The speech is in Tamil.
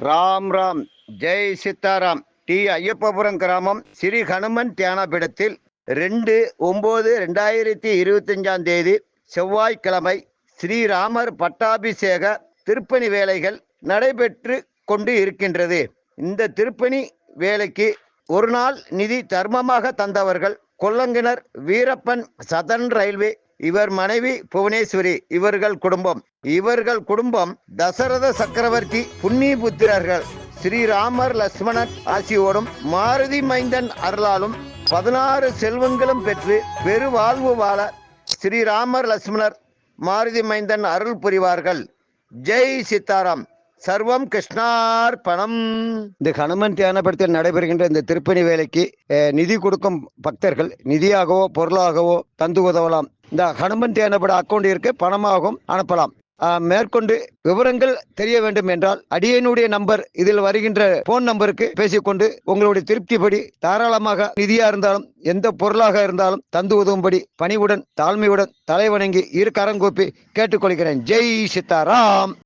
ராம் ராம். ஜெய் சீதாராம். டி ஐயப்பபுரம் கிராமம் ஸ்ரீ ஹனுமன் தியானபீடத்தில் 2/9/2025 செவ்வாய்க்கிழமை ஸ்ரீராமர் பட்டாபிஷேக திருப்பணி வேலைகள் நடைபெற்று கொண்டு இருக்கின்றது. இந்த திருப்பணி வேலைக்கு ஒரு நாள் நிதி தர்மமாக தந்தவர்கள் கொல்லங்கிணர் வீரப்பன், சதன் ரயில்வே, இவர் மனைவி புவனேஸ்வரி, இவர்கள் குடும்பம் தசரத சக்கரவர்த்தி புண்ணிய புத்திரர்கள். ஸ்ரீராமர் லட்சுமணன் ஆசியோடும் மாருதி மைந்தன் அருளாலும் 16 செல்வங்களும் பெற்று பெருவாழ்வு வாழ ஸ்ரீராமர் லட்சுமணர் மாருதி மைந்தன் அருள் புரிவார்கள். ஜெய் சீதாராம். சர்வம் கிருஷ்ணார்பணம். இந்த ஹனுமன் தியானபீடத்தில் நடைபெறுகின்ற இந்த திருப்பணி வேலைக்கு நிதி கொடுக்கும் பக்தர்கள் நிதியாகவோ பொருளாகவோ தந்து உதவலாம். இந்த ஹனுமன் தியானபீட அக்கௌண்டிற்கு பணமாகவும் அனுப்பலாம். மேற்கொண்டு விவரங்கள் தெரிய வேண்டும் என்றால் அடியனுடைய நம்பர், இதில் வருகின்ற போன் நம்பருக்கு பேசிக்கொண்டு உங்களுடைய திருப்திப்படி தாராளமாக நிதியா இருந்தாலும் எந்த பொருளாக இருந்தாலும் தந்து உதவும்படி பணிவுடன் தாழ்மையுடன் தலைவணங்கி இரு கரங்கூப்பி கேட்டுக்கொள்கிறேன். ஜெய் சீதாராம்.